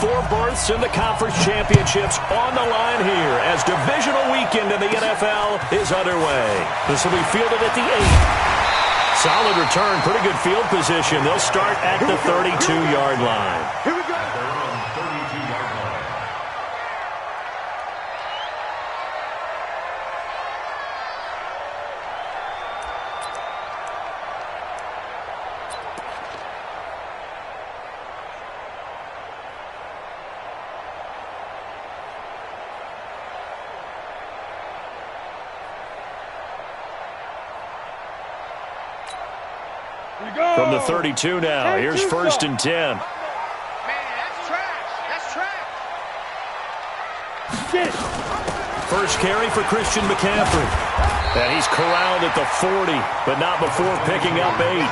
4 berths in the conference championships on the line here as divisional weekend in the NFL is underway. This will be fielded at the 8. Solid return, pretty good field position. They'll start at the 32-yard line. Here we go. From the 32 now, here's 1st and 10. Man, that's trash. That's trash. First carry for Christian McCaffrey. And he's corralled at the 40, but not before picking up 8.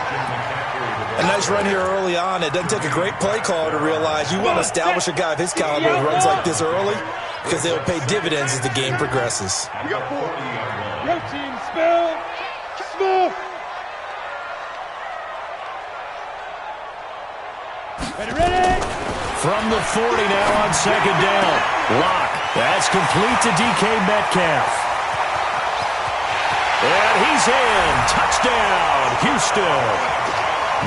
A nice run here early on. It doesn't take a great play caller to realize you want to establish a guy of his caliber who runs like this early because they'll pay dividends as the game progresses. Your team, spell. Smooth. Ready? From the 40 now on 2nd down. Lock. That's complete to DK Metcalf. And he's in. Touchdown, Houston.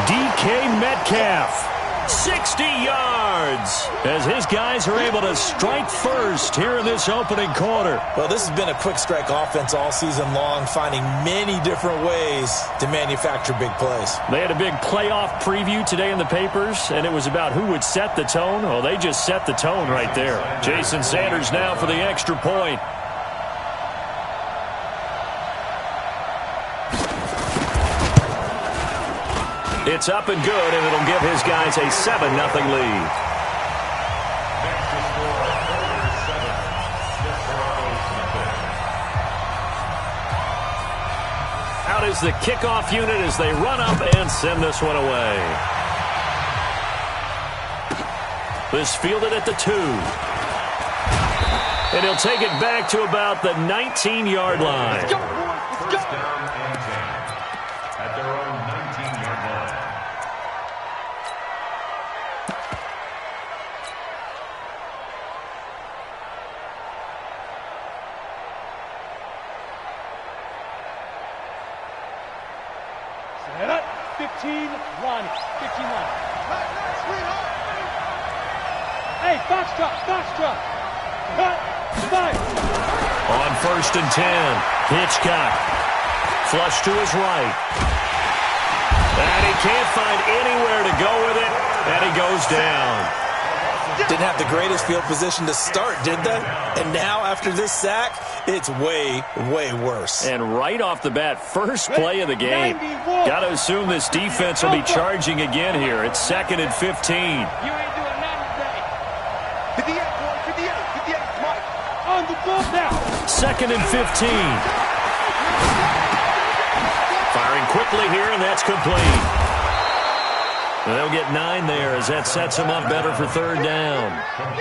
DK Metcalf. 60 yards as his guys are able to strike first here in this opening quarter. Well, this has been a quick strike offense all season long, finding many different ways to manufacture big plays. They had a big playoff preview today in the papers, and it was about who would set the tone. Well, they just set the tone right there. Jason Sanders now for the extra point. It's up and good, and it'll give his guys a 7-0 lead. Out is the kickoff unit as they run up and send this one away. This fielded at the 2. And he'll take it back to about the 19-yard line. Let's go. At their own 19-yard line. Set up. 15 line. 15 line. Hey, box drop. Cut. 5. On 1st and 10, Hitchcock. Flush to his right. And he can't find anywhere to go with it, and he goes down. Didn't have the greatest field position to start, did they? And now, after this sack, it's way, way worse. And right off the bat, first play of the game. Got to assume this defense will be charging again here. It's 2nd and 15. You ain't doing nothing today. 58, boy. 58. Mike. On the ball now. 2nd and 15. Firing quickly here, and that's complete. They'll get 9 there as that sets them up better for 3rd down.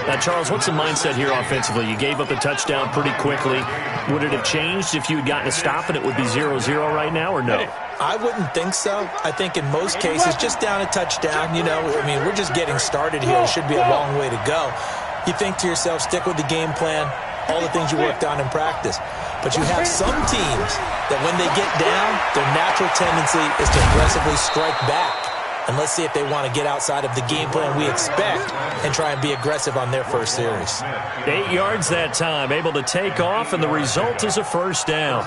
Now, Charles, what's the mindset here offensively? You gave up a touchdown pretty quickly. Would it have changed if you had gotten a stop and it would be 0-0 right now, or no? I wouldn't think so. I think in most cases, just down a touchdown, we're just getting started here. It should be a long way to go. You think to yourself, stick with the game plan, all the things you worked on in practice. But you have some teams that when they get down, their natural tendency is to aggressively strike back. And let's see if they want to get outside of the game plan we expect and try and be aggressive on their first series. 8 yards that time, able to take off, and the result is a 1st down.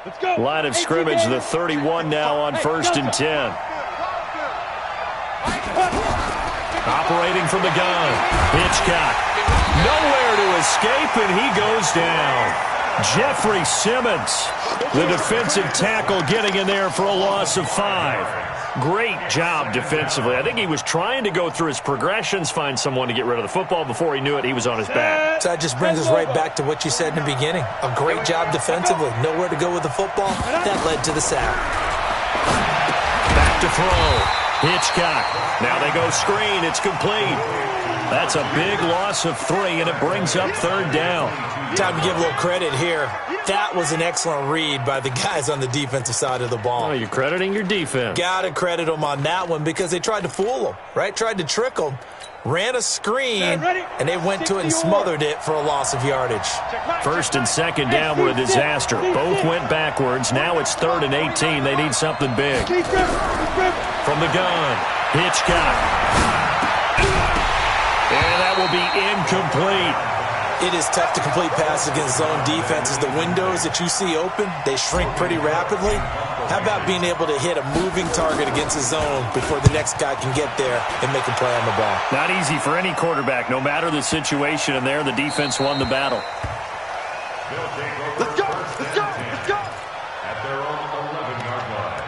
Let's go. Line of scrimmage, the 31 now on 1st and 10. Operating from the gun, Hitchcock. Nowhere to escape, and he goes down. Jeffrey Simmons, the defensive tackle, getting in there for a loss of 5. Great job defensively. I think he was trying to go through his progressions, find someone to get rid of the football. Before he knew it, he was on his back. So that just brings us right back to what you said in the beginning. A great job defensively. Nowhere to go with the football. That led to the sack. Back to throw. Hitchcock. Now they go screen. It's complete. That's a big loss of 3, and it brings up third down. Time to give a little credit here. That was an excellent read by the guys on the defensive side of the ball. Oh, you're crediting your defense. Got to credit them on that one because they tried to fool them, right? Tried to trick them. Ran a screen, and they went to it and smothered it for a loss of yardage. First and second down were a disaster. Both went backwards. Now it's 3rd and 18. They need something big. From the gun, Hitchcock. And that will be incomplete. It is tough to complete passes against zone defenses. The windows that you see open, they shrink pretty rapidly. How about being able to hit a moving target against a zone before the next guy can get there and make a play on the ball? Not easy for any quarterback, no matter the situation, and there the defense won the battle. Let's go! Let's go! Let's go! At their own 11-yard line.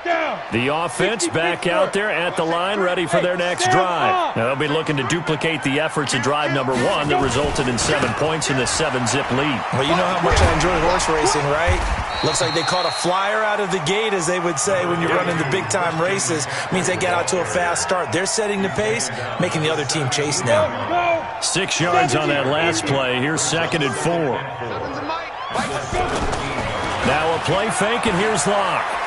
Down! The offense back out there at the line, ready for their next drive. Now they'll be looking to duplicate the efforts of drive number 1 that resulted in 7 points in the 7-zip lead. Well, you know how much I enjoy horse racing, right? Looks like they caught a flyer out of the gate, as they would say when you're running the big-time races. Means they get out to a fast start. They're setting the pace, making the other team chase now. 6 yards on that last play. Here's 2nd and 4. Now a play fake, and here's Locke.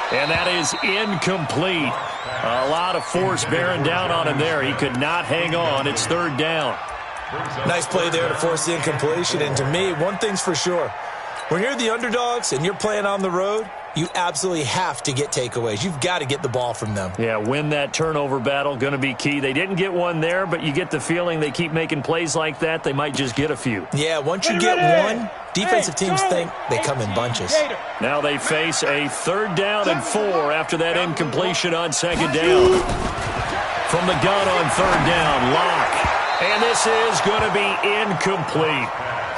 And that is incomplete. A lot of force bearing down on him there. He could not hang on. It's 3rd down. Nice play there to force the incompletion. And to me, one thing's for sure. When you're the underdogs and you're playing on the road, you absolutely have to get takeaways. You've got to get the ball from them. Yeah, win that turnover battle, going to be key. They didn't get one there, but you get the feeling they keep making plays like that, they might just get a few. Yeah, once you get one, defensive teams think they come in bunches. Now they face a 3rd down and 4 after that incompletion on 2nd down. From the gun on 3rd down, Locke. And this is going to be incomplete.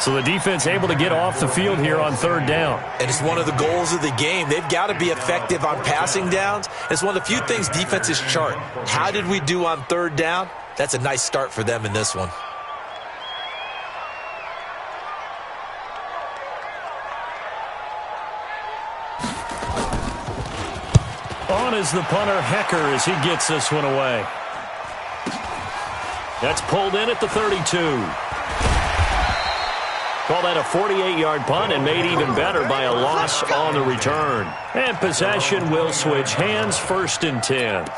So the defense able to get off the field here on 3rd down. And it's one of the goals of the game. They've got to be effective on passing downs. It's one of the few things defenses chart. How did we do on 3rd down? That's a nice start for them in this one. On is the punter, Hecker, as he gets this one away. That's pulled in at the 32. Call that a 48-yard punt and made even better by a loss on the return. And possession will switch hands, 1st and 10.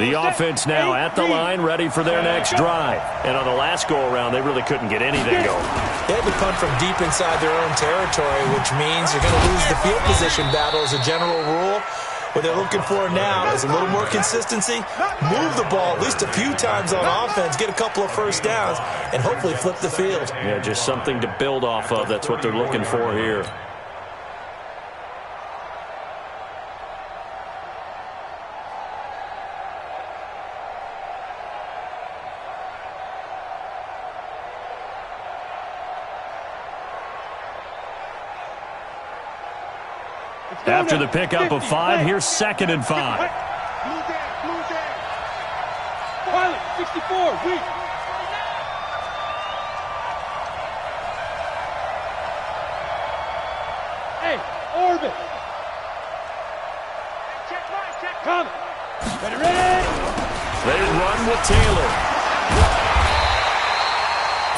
The offense now at the line, ready for their next drive. And on the last go-around, they really couldn't get anything going. They had to punt from deep inside their own territory, which means you're going to lose the field position battle as a general rule. What they're looking for now is a little more consistency, move the ball at least a few times on offense, get a couple of 1st downs, and hopefully flip the field. Yeah, just something to build off of. That's what they're looking for here. After the pickup of 5, here's 2nd and 5. Blue down, blue down. Pilot, 64, weak. Hey, orbit. Check mine, check. Come. Ready? They run with Taylor.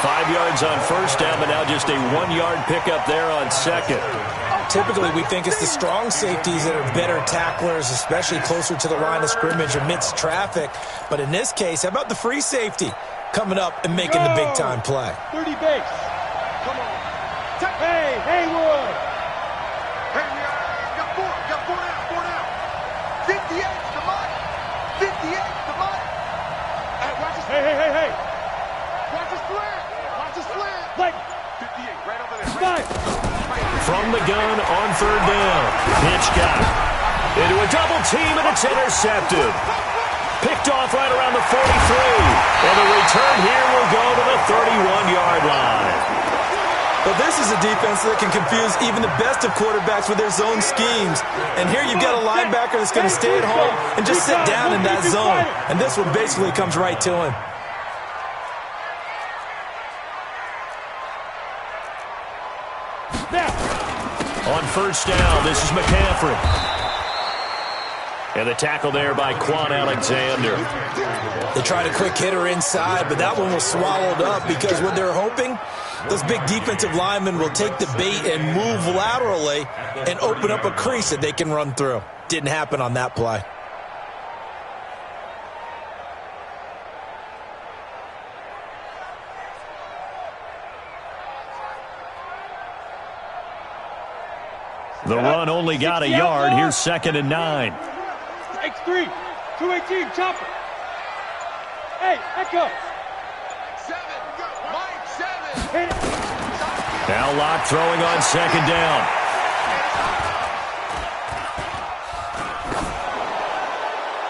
5 yards on 1st down, but now just a 1-yard pickup there on 2nd. Typically, we think it's the strong safeties that are better tacklers, especially closer to the line of scrimmage amidst traffic. But in this case, how about the free safety coming up and making the big-time play? 30 base. Come on. Hey, Haywood. Hey, got four now. 58 to Mike. 58 to Mike. Hey, watch this. Hey. Watch this slant. Like 58, right over there. From the gun on 3rd down. Hitchcock into a double team, and it's intercepted. Picked off right around the 43. And the return here will go to the 31-yard line. But Well, this is a defense that can confuse even the best of quarterbacks with their zone schemes. And here you've got a linebacker that's going to stay at home and just sit down in that zone. And this one basically comes right to him. On first down, this is McCaffrey. And the tackle there by Quan Alexander. They tried a quick hitter inside, but that one was swallowed up because what they're hoping, those big defensive linemen will take the bait and move laterally and open up a crease that they can run through. Didn't happen on that play. The run only got a yard. Here's 2nd and 9. X3, 218, chopper. Hey, echo. 7, Mike, 7. Now Locke throwing on 2nd down.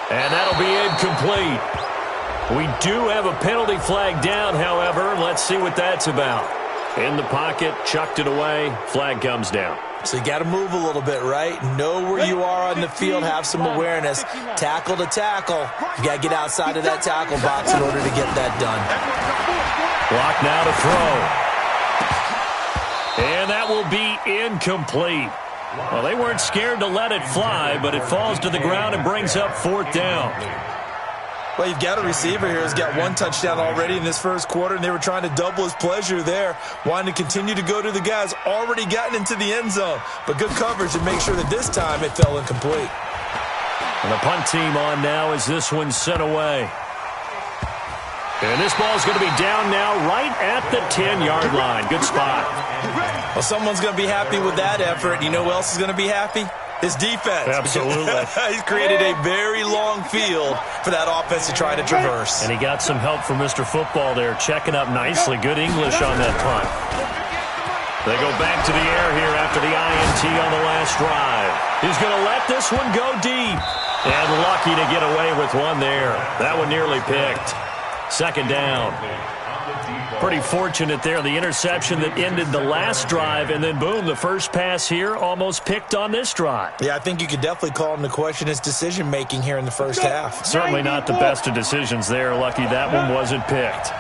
And that'll be incomplete. We do have a penalty flag down, however. Let's see what that's about. In the pocket, chucked it away. Flag comes down. So you got to move a little bit, right? Know where you are on the field, have some awareness. Tackle to tackle. You got to get outside of that tackle box in order to get that done. Block now to throw. And that will be incomplete. Well, they weren't scared to let it fly, but it falls to the ground and brings up 4th down. Well, you've got a receiver here who's got 1 touchdown already in this first quarter, and they were trying to double his pleasure there, wanting to continue to go to the guys already gotten into the end zone. But good coverage to make sure that this time it fell incomplete. And the punt team on now as this one's sent away. And this ball's going to be down now right at the 10-yard line. Good spot. Well, someone's going to be happy with that effort. You know who else is going to be happy? His defense. Absolutely. He's created a very long field for that offense to try to traverse. And he got some help from Mr. Football there, checking up nicely. Good English on that punt. They go back to the air here after the INT on the last drive. He's going to let this one go deep. And lucky to get away with one there. That one nearly picked. 2nd down. Pretty fortunate there. The interception that ended the last drive, and then boom, the first pass here almost picked on this drive. Yeah, I think you could definitely call him to question his decision-making here in the first half. Certainly not the best of decisions there. Lucky that one wasn't picked.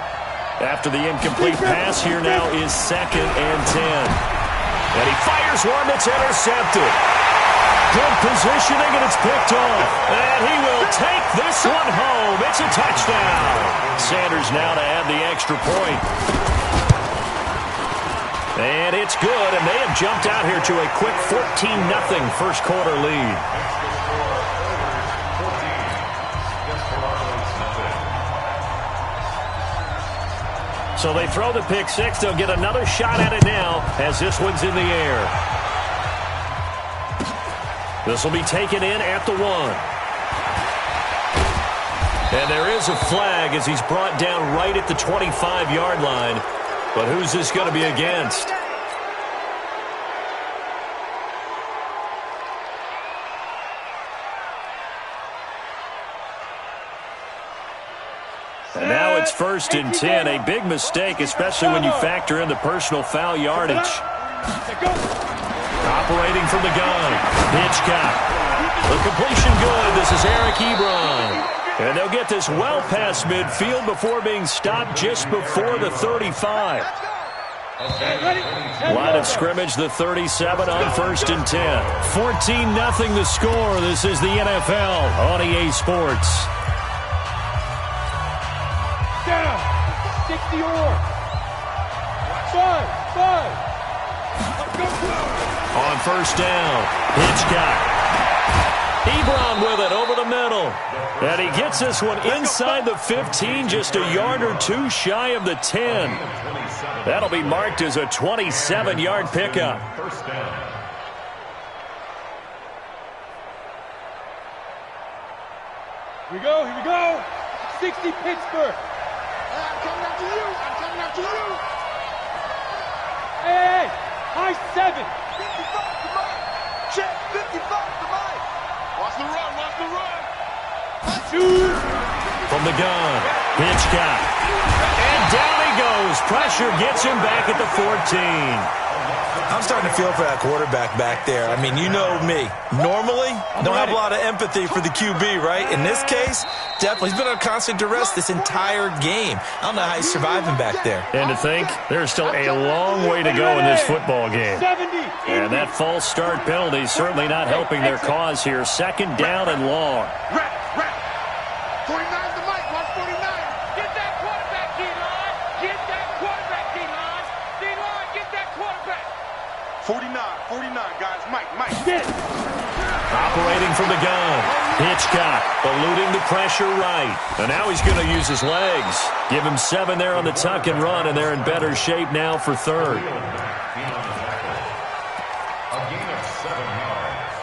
After the incomplete pass, here now is 2nd and 10. And he fires one that's intercepted. Good positioning, and it's picked off. And he will take this one home. It's a touchdown. Sanders now to add the extra point. And it's good, and they have jumped out here to a quick 14-0 first quarter lead. So they throw the pick six. They'll get another shot at it now as this one's in the air. This will be taken in at the 1. And there is a flag as he's brought down right at the 25-yard line. But who's this going to be against? And now it's 1st and 10. A big mistake, especially when you factor in the personal foul yardage. Operating from the gun, Hitchcock. The completion good. This is Eric Ebron. And they'll get this well past midfield before being stopped just before the 35. Line of scrimmage, the 37 on 1st and 10. 14-0 the score. This is the NFL on EA Sports. Down. 60 or. 5. On 1st down, Hitchcock. Ebron with it over the middle. And he gets this one inside the 15, just a yard or 2 shy of the 10. That'll be marked as a 27-yard pickup. Here we go. 60 Pittsburgh. I'm coming after you. Hey, high 7. 55 to Mike. Check, 55 to Mike. Watch the run. Shoot. From the gun, Hitchcock. And down he goes goes. Pressure gets him back at the 14. I'm starting to feel for that quarterback back there. I mean, you know me. Normally, don't have a lot of empathy for the QB, right? In this case, definitely. He's been on constant duress this entire game. I don't know how he's surviving back there. And to think, there's still a long way to go in this football game. And that false start penalty is certainly not helping their cause here. Second down and long. 49's the mic, 149. Get that quarterback, D-line. Get that quarterback, D-line. D-line, get that quarterback. 49, guys. Mike. Operating from the gun. Hitchcock eluding the pressure right. And now he's going to use his legs. Give him 7 there on the tuck and run, and they're in better shape now for third. A gain of 7 yards.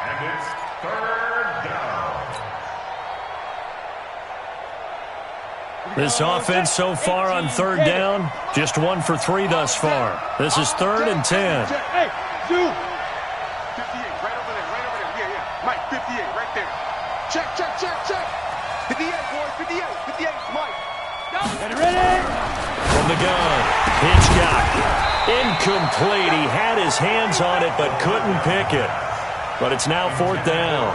And it's third down. This offense so far on third down, just 1 for 3 thus far. This is 3rd and 10. Hey, dude. 58, right over there. Yeah. Mike, 58, right there. Check. 58, boys, 58, Mike. Get ready. From the gun, Hitchcock. Incomplete. He had his hands on it but couldn't pick it. But it's now 4th down.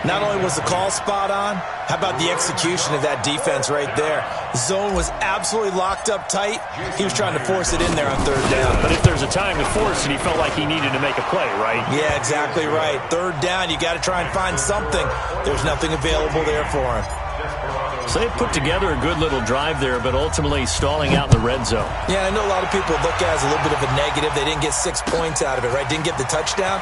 Not only was the call spot on, how about the execution of that defense right there? Zone was absolutely locked up tight. He was trying to force it in there on 3rd down. But if there's a time to force it, he felt like he needed to make a play, right? Yeah, exactly right. 3rd down, you got to try and find something. There's nothing available there for him. So they put together a good little drive there, but ultimately stalling out in the red zone. Yeah, I know a lot of people look at it as a little bit of a negative. They didn't get 6 points out of it, right? Didn't get the touchdown.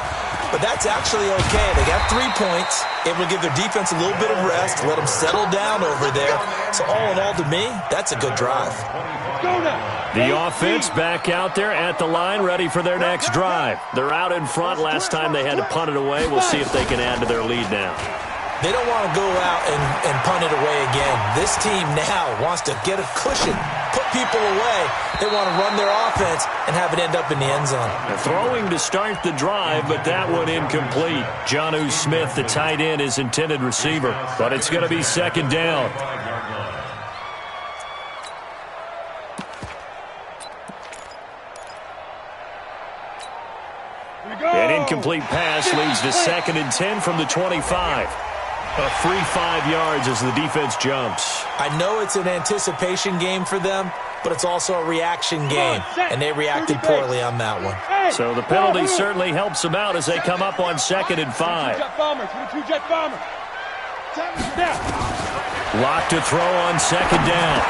But that's actually okay. They got 3 points, able to give their defense a little bit of rest, let them settle down over there. So all in all, to me, that's a good drive. The offense back out there at the line, ready for their next drive. They're out in front. Last time they had to punt it away. We'll see if they can add to their lead now. They don't want to go out and punt it away again. This team now wants to get a cushion, put people away. They want to run their offense and have it end up in the end zone. Throwing to start the drive, but that one incomplete. Jonnu Smith, the tight end, is intended receiver, but it's going to be 2nd down. An incomplete pass leads to 2nd and 10 from the 25. A free 5 yards as the defense jumps. I know it's an anticipation game for them, but it's also a reaction game, and they reacted poorly on that one. So the penalty certainly helps them out as they come up on 2nd and 5. Lock to throw on 2nd down.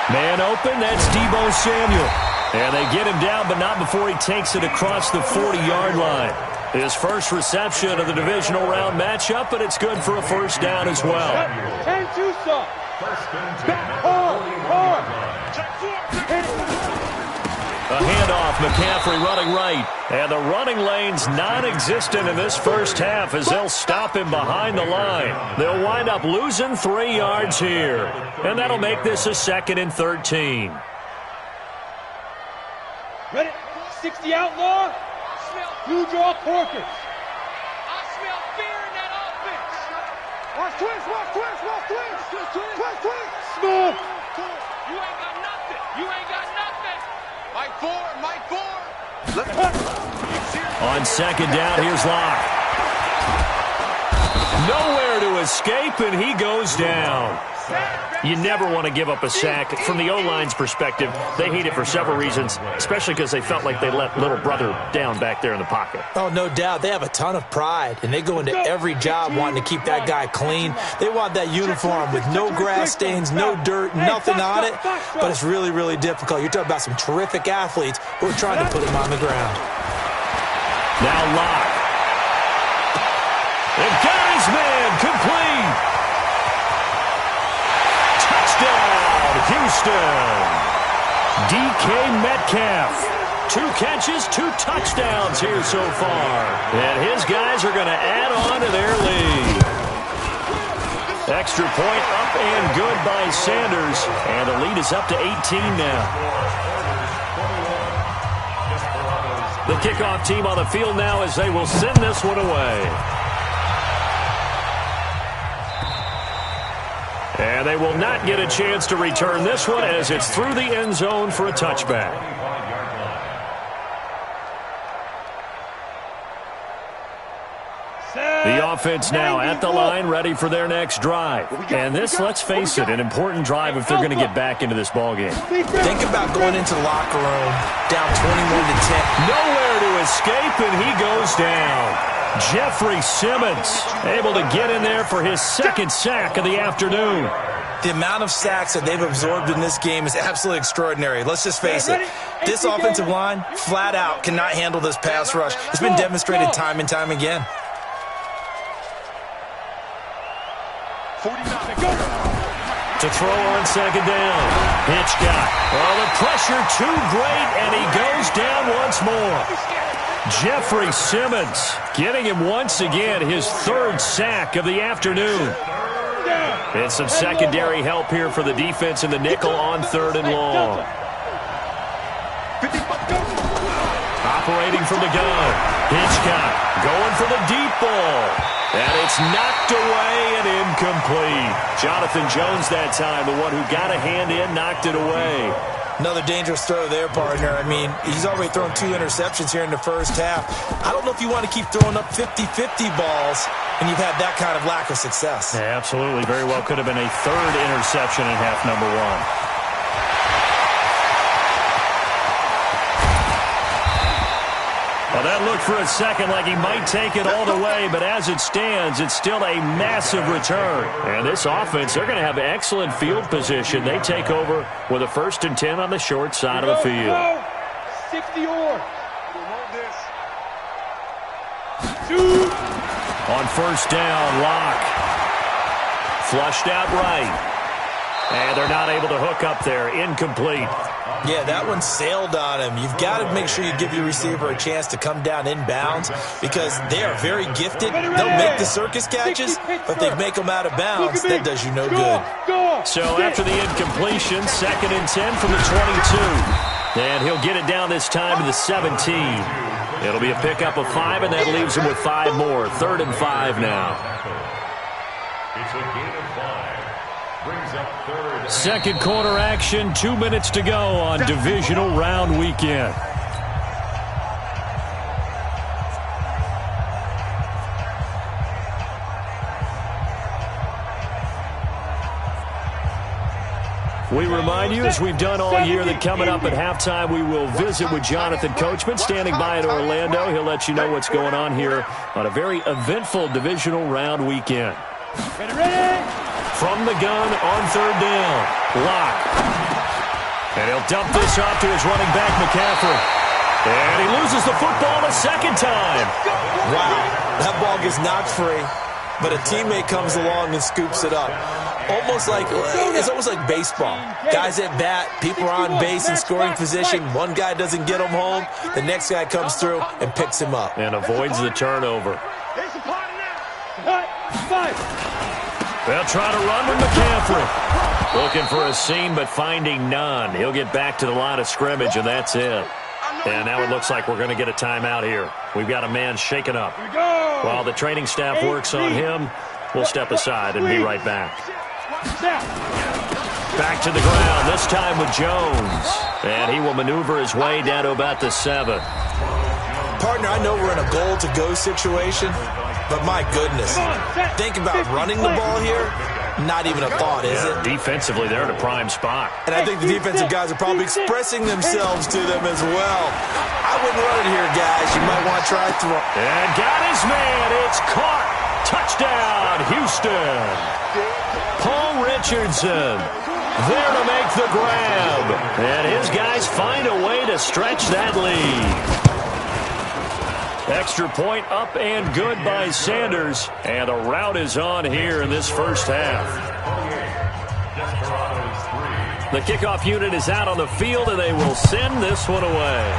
Man open, that's Deebo Samuel. And they get him down, but not before he takes it across the 40-yard line. His first reception of the divisional round matchup, but it's good for a 1st down as well. A handoff, McCaffrey running right. And the running lane's non-existent in this first half as they'll stop him behind the line. They'll wind up losing 3 yards here. And that'll make this a 2nd and 13. Ready? 60 outlaw. You draw Corkers. I smell fear in that offense. Watch twist. Smooth. You ain't got nothing. Mike 4. On 2nd down, here's Locke. Nowhere to escape, and he goes down. You never want to give up a sack. From the O-line's perspective, they hate it for several reasons, especially because they felt like they let little brother down back there in the pocket. Oh, no doubt. They have a ton of pride, and they go into every job wanting to keep that guy clean. They want that uniform with no grass stains, no dirt, nothing on it, but it's really, really difficult. You're talking about some terrific athletes who are trying to put him on the ground. Now Locke. And got his man complete. Touchdown, Houston. DK Metcalf. 2 catches, 2 touchdowns here so far. And his guys are going to add on to their lead. Extra point up and good by Sanders. And the lead is up to 18 now. The kickoff team on the field now as they will send this one away. And they will not get a chance to return this one as it's through the end zone for a touchback. The offense now at the line, ready for their next drive. And this, let's face it, an important drive if they're going to get back into this ballgame. Think about going into the locker room down 21-10. Nowhere to escape, and he goes down. Jeffrey Simmons able to get in there for his second sack of the afternoon. The amount of sacks that they've absorbed in this game is absolutely extraordinary. Let's just face it. This offensive line, flat out, cannot handle this pass rush. It's been demonstrated time and time again. 49. To throw on second down. Hitchcock. Oh, the pressure too great, and he goes down once more. Jeffrey Simmons getting him once again his third sack of the afternoon. And some secondary help here for the defense in the nickel on 3rd and long. Operating from the gun. Hitchcock going for the deep ball. And it's knocked away and incomplete. Jonathan Jones that time, the one who got a hand in, knocked it away. Another dangerous throw there, partner. I mean, he's already thrown 2 interceptions here in the first half. I don't know if you want to keep throwing up 50-50 balls when you've had that kind of lack of success. Yeah, absolutely. Very well could have been a 3rd interception in half number 1. Well, that looked for a second like he might take it all the way, but as it stands, it's still a massive return. And this offense, they're going to have excellent field position. They take over with a 1st and 10 on the short side of the field. 60 or. On 1st down, Locke. Flushed out right. And they're not able to hook up there. Incomplete. Yeah, that one sailed on him. You've got to make sure you give your receiver a chance to come down inbounds because they are very gifted. They'll make the circus catches, but they make them out of bounds. That does you no good. So after the incompletion, 2nd and 10 from the 22. And he'll get it down this time to the 17. It'll be a pickup of 5, and that leaves him with 5 more. 3rd and 5 now. It's a gain of 5. Brings up 3rd. Second quarter action, 2 minutes to go on divisional round weekend. We remind you, as we've done all year, that coming up at halftime, we will visit with Jonathan Coachman, standing by in Orlando. He'll let you know what's going on here on a very eventful divisional round weekend. Ready? From the gun on 3rd down. Locke. And he'll dump this off to his running back, McCaffrey. And he loses the football a second time. Wow, that ball gets knocked free, but a teammate comes along and scoops it up. It's almost like baseball. Guys at bat, people are on base in scoring position. One guy doesn't get him home. The next guy comes through and picks him up. And avoids the turnover. They'll try to run with McCaffrey. Looking for a seam, but finding none. He'll get back to the line of scrimmage, and that's it. And now it looks like we're going to get a timeout here. We've got a man shaken up. While the training staff works on him, we'll step aside and be right back. Back to the ground, this time with Jones. And he will maneuver his way down to about the 7. Partner, I know we're in a goal-to-go situation, but my goodness, think about running the ball here. Not even a thought, is it? Defensively, they're in a prime spot. And I think the defensive guys are probably expressing themselves to them as well. I wouldn't run it here, guys. You might want to try throw. And got his man. It's caught. Touchdown, Houston. Paul Richardson there to make the grab. And his guys find a way to stretch that lead. Extra point up and good by Sanders. And the rout is on here in this first half. The kickoff unit is out on the field, and they will send this one away.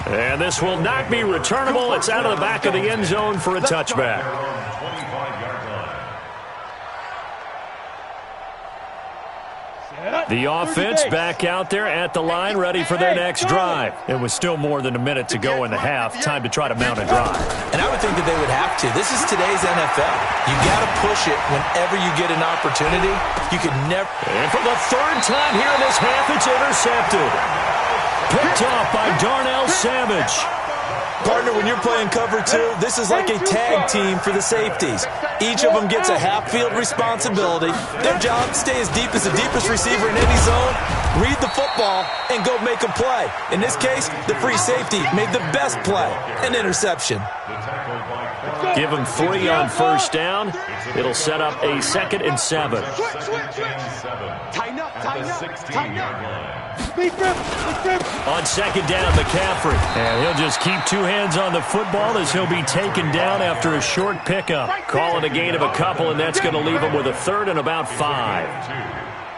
And this will not be returnable. It's out of the back of the end zone for a touchback. The offense back out there at the line, ready for their next drive. It was still more than a minute to go in the half. Time to try to mount a drive. And I would think that they would have to. This is today's NFL. You got to push it whenever you get an opportunity. You could never. And for the third time here in this half, it's intercepted. Picked off by Darnell Savage. Partner, when you're playing cover two, this is like a tag team for the safeties. Each of them gets a half-field responsibility. Their job, stay as deep as the deepest receiver in any zone, read the football, and go make a play. In this case, the free safety made the best play, an interception. Give them 3 on first down. It'll set up a 2nd and 7. Tighten up, tighten up, tighten up. On 2nd down, McCaffrey. And he'll just keep 2 hands on the football as he'll be taken down after a short pickup. Calling a gain of a couple, and that's going to leave him with a 3rd and about 5.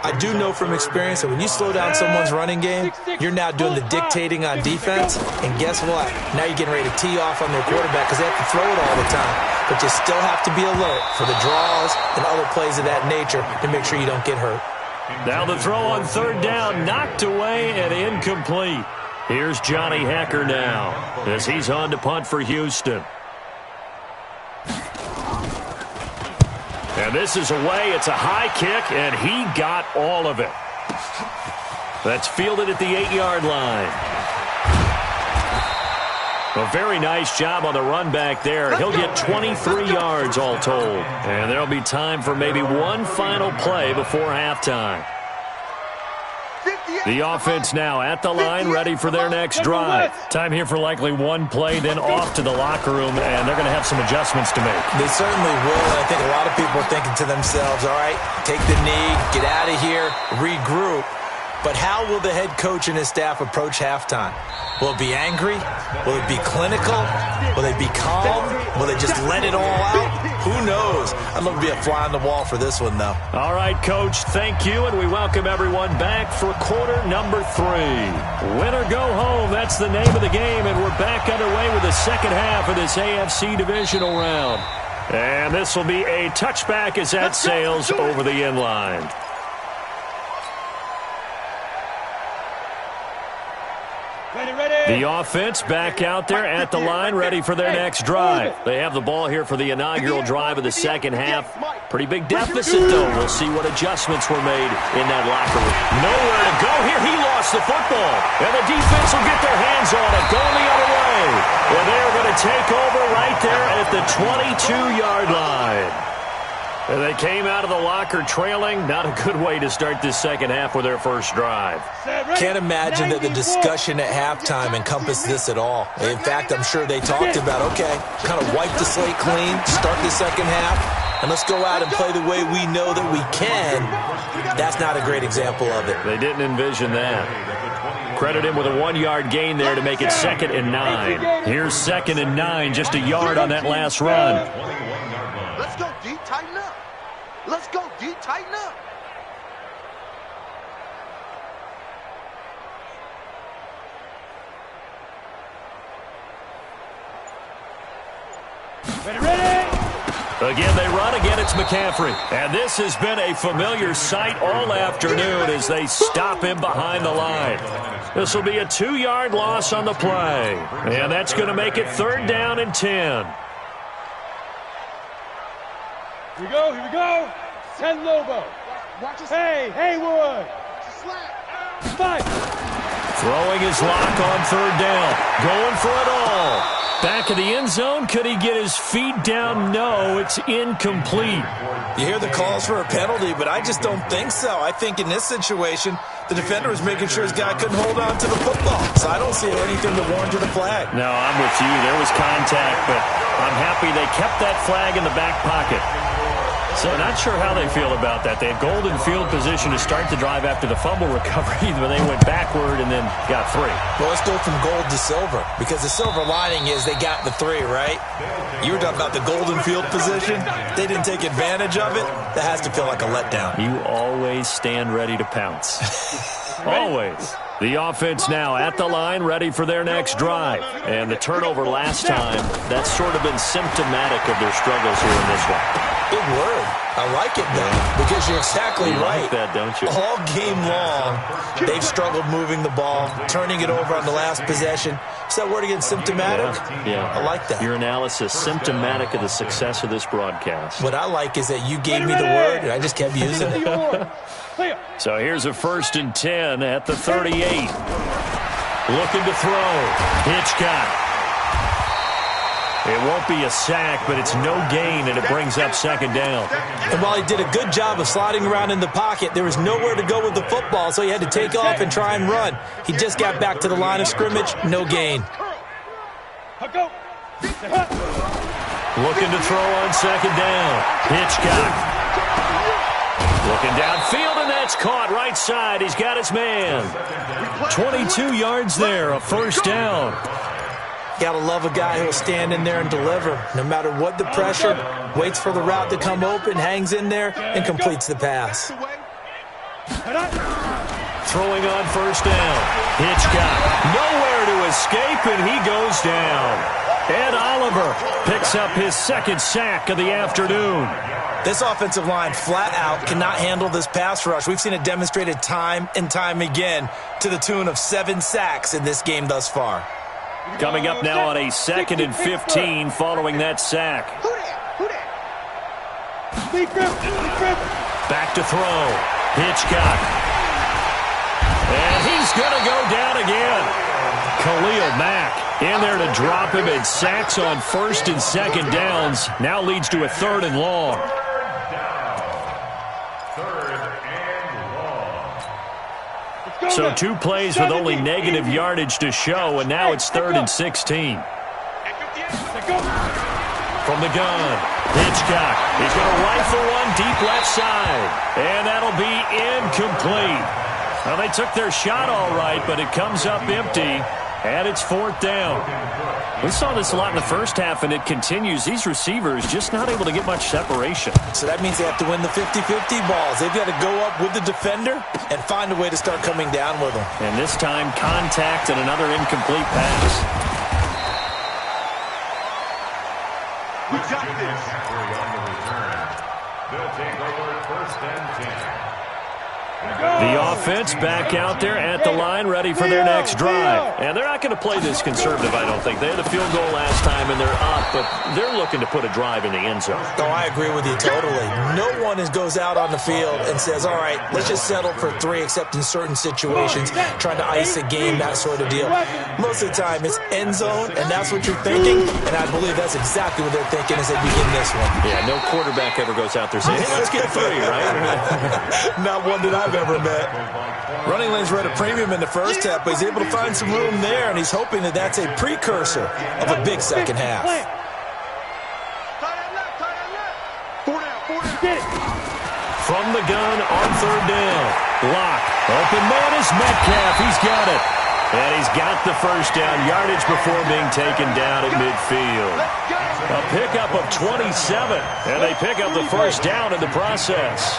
I do know from experience that when you slow down someone's running game, you're now doing the dictating on defense. And guess what? Now you're getting ready to tee off on their quarterback because they have to throw it all the time. But you still have to be alert for the draws and other plays of that nature to make sure you don't get hurt. Now the throw on 3rd down, knocked away and incomplete. Here's Johnny Hecker now as he's on to punt for Houston. And this is away. It's a high kick, and he got all of it. That's fielded at the 8-yard line. A very nice job on the run back there. He'll get 23 yards all told. And there'll be time for maybe one final play before halftime. The offense now at the line, ready for their next drive. Time here for likely one play, then off to the locker room, and they're going to have some adjustments to make. They certainly will. I think a lot of people are thinking to themselves, all right, take the knee, get out of here, regroup. But how will the head coach and his staff approach halftime? Will it be angry? Will it be clinical? Will they be calm? Will they just let it all out? Who knows? I'd love to be a fly on the wall for this one, though. All right, Coach, thank you, and we welcome everyone back for quarter number 3. Win or go home, that's the name of the game, and we're back underway with the second half of this AFC divisional round. And this will be a touchback as that sails over the end line. The offense back out there at the line, ready for their next drive. They have the ball here for the inaugural drive of the second half. Pretty big deficit, though. We'll see what adjustments were made in that locker room. Nowhere to go here. He lost the football. And the defense will get their hands on it. Going the other way. And they're going to take over right there at the 22-yard line. And they came out of the locker trailing. Not a good way to start this second half with their first drive. Can't imagine that the discussion at halftime encompassed this at all. In fact, I'm sure they talked about, okay, kind of wipe the slate clean, start the second half, and let's go out and play the way we know that we can. That's not a great example of it. They didn't envision that. Credit him with a 1-yard gain there to make it 2nd and 9. Here's 2nd and 9, just a yard on that last run. Let's go, D. Tighten up. Let's go, D. Tighten up. Again, they run. Again, it's McCaffrey. And this has been a familiar sight all afternoon as they stop him behind the line. This will be a 2-yard loss on the play. And that's going to make it 3rd down and 10. Here we go, here we go. Send Lobo. Hey, Haywood. 5. Throwing his lock on 3rd down. Going for it all. Back of the end zone. Could he get his feet down? No, it's incomplete. You hear the calls for a penalty, but I just don't think so. I think in this situation, the defender was making sure his guy couldn't hold on to the football. So I don't see anything to warrant a flag. No, I'm with you. There was contact, but I'm happy they kept that flag in the back pocket. So not sure how they feel about that. They had golden field position to start the drive after the fumble recovery, but they went backward and then got 3. Well, let's go from gold to silver, because the silver lining is they got the 3, right? You were talking about the golden field position. They didn't take advantage of it. That has to feel like a letdown. You always stand ready to pounce. Always. The offense now at the line, ready for their next drive. And the turnover last time, that's sort of been symptomatic of their struggles here in this one. Big word. I like it, though, because you're exactly right. Like that, don't you? All game long, they've struggled moving the ball, turning it over on the last possession. Is that word again, symptomatic? Yeah. I like that. Your analysis, symptomatic of the success of this broadcast. What I like is that you gave me the word, and I just kept using it. So here's a 1st and 10 at the 38. Looking to throw. Hitchcock. It won't be a sack, but it's no gain, and it brings up 2nd down. And while he did a good job of sliding around in the pocket, there was nowhere to go with the football, so he had to take off and try and run. He just got back to the line of scrimmage, no gain. Looking to throw on 2nd down. Hitchcock. Looking downfield, and that's caught right side. He's got his man. 22 yards there, a 1st down. Gotta love a guy who'll stand in there and deliver. No matter what the pressure, waits for the route to come open, hangs in there, and completes the pass. Throwing on 1st down. Hitchcock. Nowhere to escape, and he goes down. Ed Oliver picks up his 2nd sack of the afternoon. This offensive line flat out cannot handle this pass rush. We've seen it demonstrated time and time again to the tune of 7 sacks in this game thus far. Coming up now on a 2nd and 15 following that sack. Back to throw. Hitchcock. And he's going to go down again. Khalil Mack in there to drop him, and sacks on 1st and 2nd downs. Now leads to a 3rd and long. So 2 plays with only negative yardage to show, and now it's 3rd and 16. From the gun, Hitchcock. He's going to rifle one deep left side, and that'll be incomplete. Well, they took their shot all right, but it comes up empty, and it's 4th down. We saw this a lot in the first half, and it continues. These receivers just not able to get much separation. So that means they have to win the 50-50 balls. They've got to go up with the defender and find a way to start coming down with them. And this time, contact and another incomplete pass. We got this. They'll take over 1st and 10. The offense back out there at the line, ready for their next drive. And they're not going to play this conservative, I don't think. They had a field goal last time, and they're up, but they're looking to put a drive in the end zone. Oh, I agree with you totally. No one goes out on the field and says, all right, let's just settle for 3, except in certain situations, trying to ice a game, that sort of deal. Most of the time, it's end zone, and that's what you're thinking, and I believe that's exactly what they're thinking as they begin this one. Yeah, no quarterback ever goes out there saying, hey, let's get 3, right? Not one that I've ever met. Running lanes were at a premium in the first half, but he's able to find some room there, and he's hoping that that's a precursor of a big second half. From the gun on 3rd down. Lock. Open man is Metcalf. He's got it. And he's got the 1st down. Yardage before being taken down at midfield. A pickup of 27. And they pick up the 1st down in the process.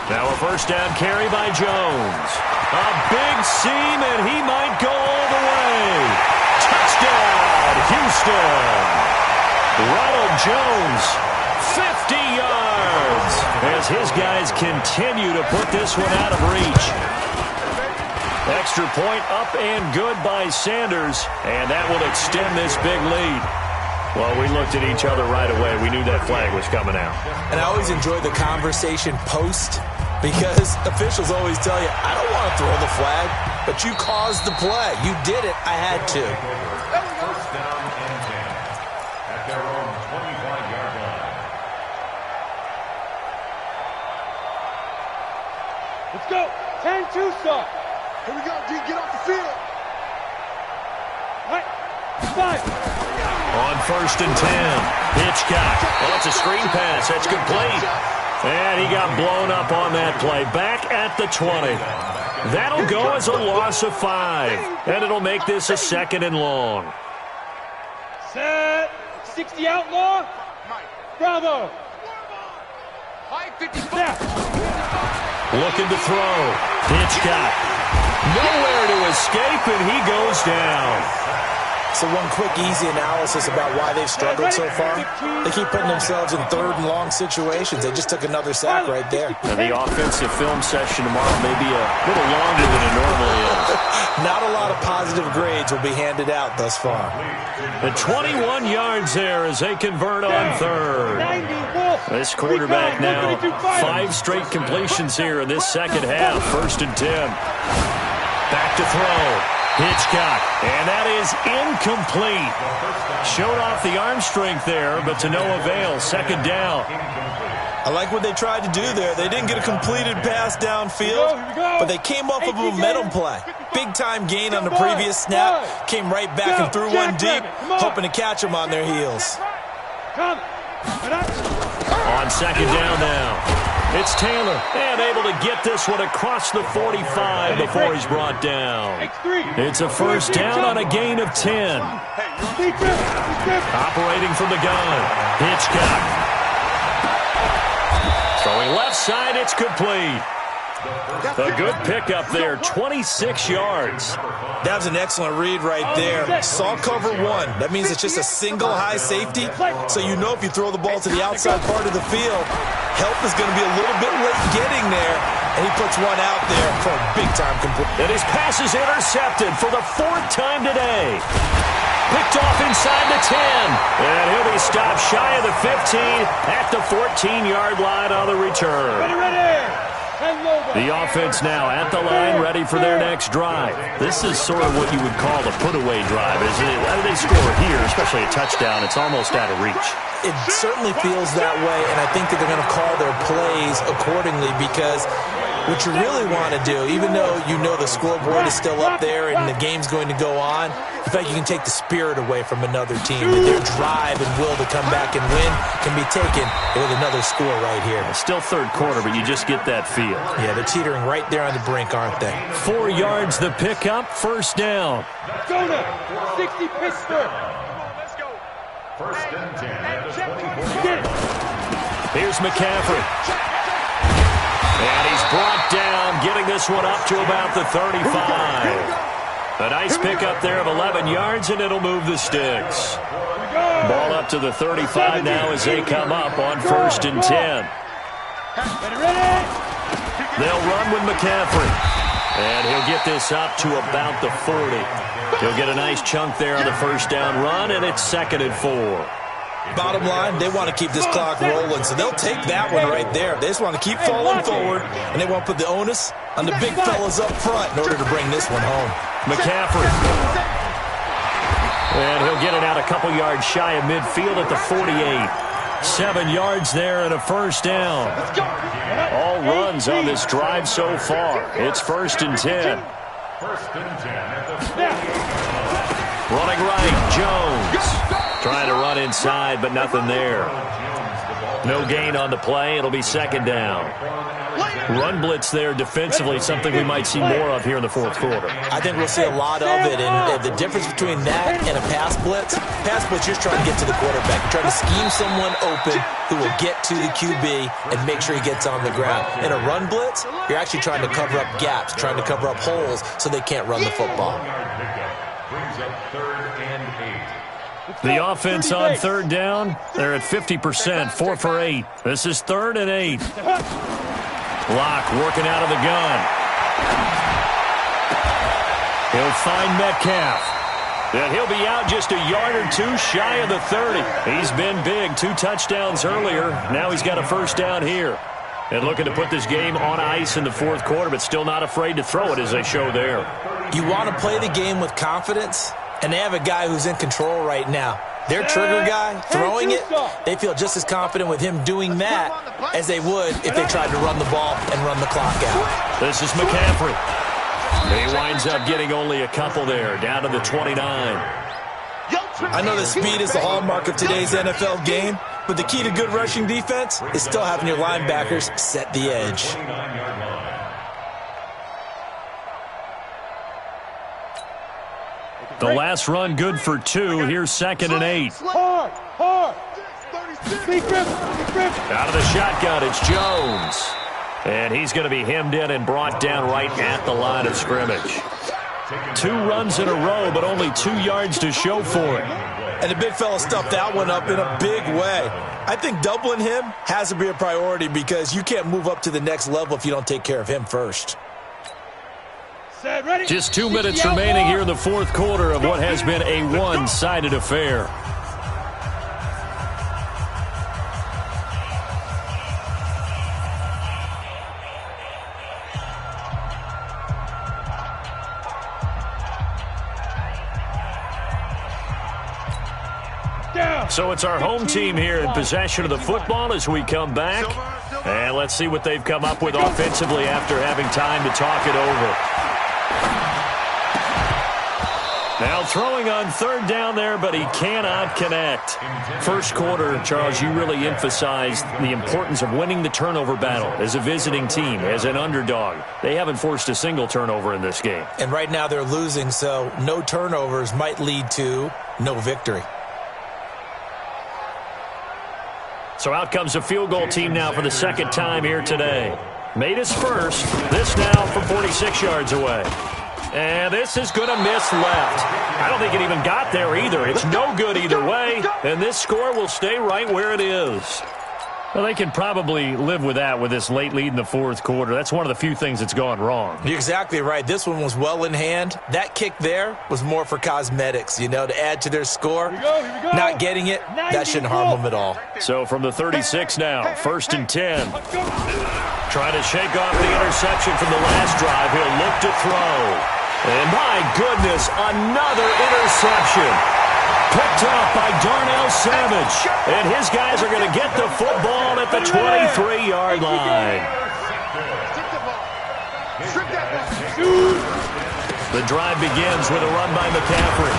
Now a 1st down carry by Jones. A big seam, and he might go all the way. Touchdown, Houston. Ronald Jones, 50 yards, as his guys continue to put this one out of reach. Extra point up and good by Sanders, and that will extend this big lead. Well, we looked at each other right away. We knew that flag was coming out. And I always enjoy the conversation post, because officials always tell you, I don't want to throw the flag, but you caused the play. You did it. I had to. 1st down and 10 at their own 25-yard line. Let's go. 10-2 start. Here we go, D. Get off the field. All right. 5. On 1st and 10, Hitchcock. Oh, it's a screen pass. That's complete. And he got blown up on that play. Back at the 20. That'll go as a loss of 5. And it'll make this a 2nd and long. Set. 60 outlaw. Bravo. Looking to throw. Hitchcock. Nowhere to escape, and he goes down. So one quick, easy analysis about why they've struggled so far. They keep putting themselves in third and long situations. They just took another sack right there. And the offensive film session tomorrow may be a little longer than it normally is. Not a lot of positive grades will be handed out thus far. The 21 yards there as they convert on third. This quarterback now 5 straight completions here in this second half. 1st and 10. Back to throw. Hitchcock, and that is incomplete. Showed off the arm strength there, but to no avail. 2nd down. I like what they tried to do there. They didn't get a completed pass downfield, but they came off of a momentum play. Big-time gain on the previous snap. Came right back and threw one deep, hoping to catch them on their heels. On 2nd down now. It's Taylor, and able to get this one across the 45 before he's brought down. It's a 1st down on a gain of 10. Operating from the gun, Hitchcock. Throwing left side, it's complete. A good pickup there, 26 yards. That was an excellent read right there. Saw cover 1. That means it's just a single high safety. So you know if you throw the ball to the outside part of the field, help is going to be a little bit late getting there. And he puts one out there for a big-time completion. And his pass is intercepted for the 4th time today. Picked off inside the 10. And he'll be stopped shy of the 15 at the 14-yard line on the return. The offense now at the line, ready for their next drive. This is sort of what you would call a put-away drive, isn't it? How do they score here, especially a touchdown? It's almost out of reach. It certainly feels that way, and I think that they're going to call their plays accordingly because what you really want to do, even though you know the scoreboard is still up there and the game's going to go on, in fact, you can take the spirit away from another team. That their drive and will to come back and win can be taken with another score right here. Still 3rd quarter, but you just get that feel. Yeah, they're teetering right there on the brink, aren't they? 4 yards the pickup, 1st down. Jonah, 60 Pittsburgh. 1st and 10 at the 24. Here's McCaffrey. And he's brought down, getting this one up to about the 35. A nice pickup there of 11 yards, and it'll move the sticks. Ball up to the 35 now as they come up on 1st and 10. They'll run with McCaffrey. And he'll get this up to about the 40. He'll get a nice chunk there on the 1st down run, and it's 2nd and 4. Bottom line, they want to keep this clock rolling, so they'll take that one right there. They just want to keep falling forward, and they want to put the onus on the big fellas up front in order to bring this one home. McCaffrey. And he'll get it out a couple yards shy of midfield at the 48. 7 yards there and a 1st down. All runs on this drive so far. It's 1st and 10. 1st and 10 at the 40. Running right, Jones. Trying to run inside, but nothing there. No gain on the play. It'll be 2nd down. Run blitz there defensively, something we might see more of here in the 4th quarter. I think we'll see a lot of it, and the difference between that and a pass blitz, you're just trying to get to the quarterback. You're trying to scheme someone open who will get to the QB and make sure he gets on the ground. In a run blitz, you're actually trying to cover up gaps, trying to cover up holes so they can't run the football. Brings up 3rd and 8. The offense on 3rd down, they're at 50%, 4 for 8. This is 3rd and 8. Locke working out of the gun. He'll find Metcalf. And he'll be out just a yard or 2 shy of the 30. He's been big, 2 touchdowns earlier. Now he's got a 1st down here. And looking to put this game on ice in the 4th quarter, but still not afraid to throw it as they show there. You want to play the game with confidence, and they have a guy who's in control right now. Their trigger guy, throwing it, they feel just as confident with him doing that as they would if they tried to run the ball and run the clock out. This is McCaffrey. He winds up getting only a couple there, down to the 29. I know that speed is the hallmark of today's NFL game, but the key to good rushing defense is still having your linebackers set the edge. The last run good for 2. Here's 2nd and 8. Hard. Out of the shotgun, it's Jones. And he's going to be hemmed in and brought down right at the line of scrimmage. 2 runs in a row, but only 2 yards to show for it. And the big fella stuffed that one up in a big way. I think doubling him has to be a priority because you can't move up to the next level if you don't take care of him first. Just 2 minutes remaining here in the fourth quarter of what has been a one-sided affair. So it's our home team here in possession of the football as we come back. And let's see what they've come up with offensively after having time to talk it over. Now throwing on third down there, but he cannot connect. First quarter, Charles, you really emphasized the importance of winning the turnover battle as a visiting team, as an underdog. They haven't forced a single turnover in this game. And right now they're losing, so no turnovers might lead to no victory. So out comes a field goal team now for the second time here today. Made his first. This now from 46 yards away. And this is going to miss left. I don't think it even got there either. It's no good either way. And this score will stay right where it is. Well, they can probably live with that with this late lead in the fourth quarter. That's one of the few things that's gone wrong. You're exactly right. This one was well in hand. That kick there was more for cosmetics, you know, to add to their score. Here we go. Not getting it, that shouldn't harm them at all. So from the 36 now, 1st and 10. Trying to shake off the interception from the last drive. He'll look to throw. And my goodness, another interception. Picked off by Darnell Savage. And his guys are going to get the football at the 23-yard line. The drive begins with a run by McCaffrey.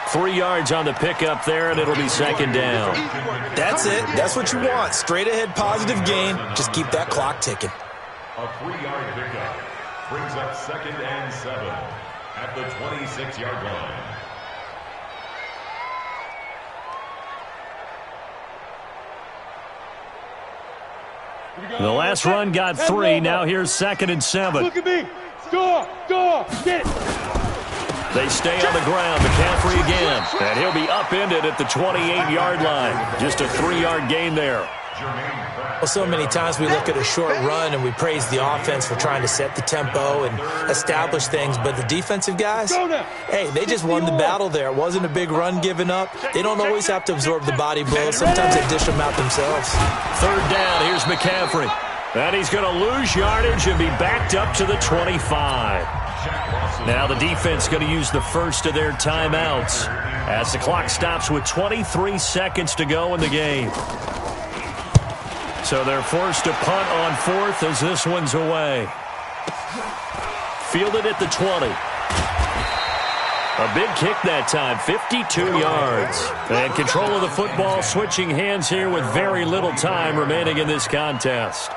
3 yards on the pickup there, and it'll be second down. That's it. That's what you want. Straight ahead positive gain. Just keep that clock ticking. A 3-yard pickup brings up 2nd and 7 at the 26-yard line. The last run got 3. Now here's 2nd and 7. Look at me. Score. Get it. They stay on the ground. McCaffrey again. And he'll be upended at the 28-yard line. Just a 3-yard gain there. Well, so many times we look at a short run and we praise the offense for trying to set the tempo and establish things, but the defensive guys, hey, they just won the battle there. It wasn't a big run given up. They don't always have to absorb the body blows. Sometimes they dish them out themselves. Third down, here's McCaffrey. And he's going to lose yardage and be backed up to the 25. Now the defense going to use the first of their timeouts as the clock stops with 23 seconds to go in the game. So they're forced to punt on 4th as this one's away. Fielded at the 20. A big kick that time, 52 yards. And control of the football switching hands here with very little time remaining in this contest.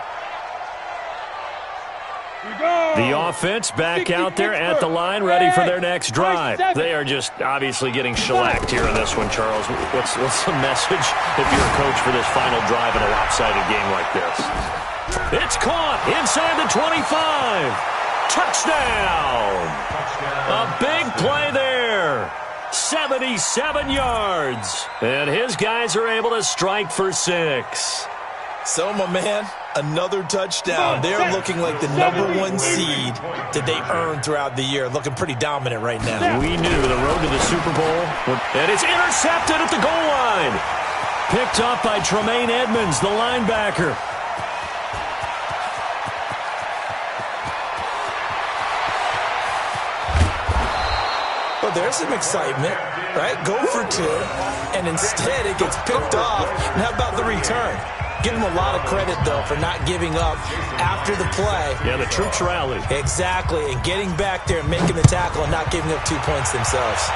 The offense back out there at the line, ready for their next drive. They are just obviously getting shellacked here in this one, Charles. What's the message if you're a coach for this final drive in a lopsided game like this? It's caught inside the 25. Touchdown. A big play there. 77 yards. And his guys are able to strike for 6. So, my man, another touchdown. They're looking like the #1 seed that they earned throughout the year. Looking pretty dominant right now. We knew the road to the Super Bowl. And it's intercepted at the goal line. Picked off by Tremaine Edmonds, the linebacker. Well, there's some excitement, right? Go for 2, and instead it gets picked off. And how about the return? Give them a lot of credit, though, for not giving up after the play. Yeah, the troops rallied. Exactly, and getting back there and making the tackle and not giving up 2 points themselves.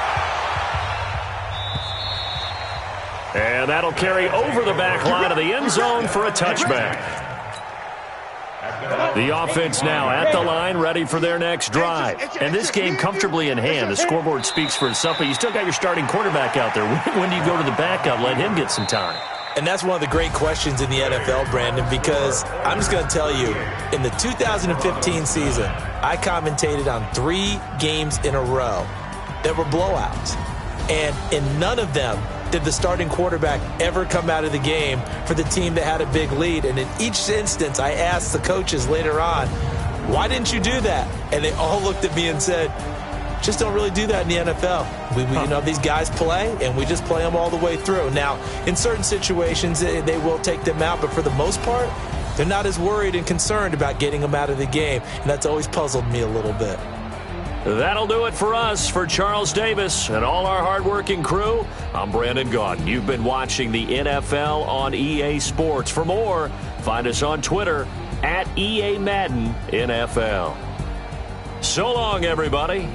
And that'll carry over the back line of the end zone for a touchback. The offense now at the line, ready for their next drive. And this game comfortably in hand. The scoreboard speaks for itself, but you still got your starting quarterback out there. When do you go to the backup? Let him get some time. And that's one of the great questions in the NFL, Brandon, because I'm just going to tell you, in the 2015 season, I commentated on 3 games in a row that were blowouts. And in none of them did the starting quarterback ever come out of the game for the team that had a big lead. And in each instance, I asked the coaches later on, why didn't you do that? And they all looked at me and said, just don't really do that in the NFL. You know, these guys play, and we just play them all the way through. Now, in certain situations, they will take them out, but for the most part, they're not as worried and concerned about getting them out of the game, and that's always puzzled me a little bit. That'll do it for us. For Charles Davis and all our hardworking crew, I'm Brandon Gaudin. You've been watching the NFL on EA Sports. For more, find us on Twitter at EA Madden NFL. So long, everybody.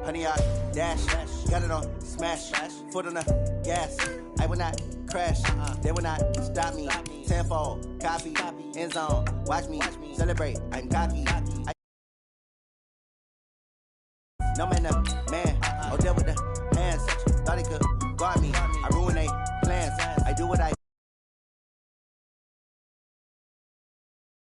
Honey, I dash, got it on smash, foot on the gas. I will not crash, they will not stop me. Tenfold, copy, end zone, watch me celebrate. I'm cocky. No man, man, oh, there with the hands. Thought he could guard me. I ruin they plans. I do what I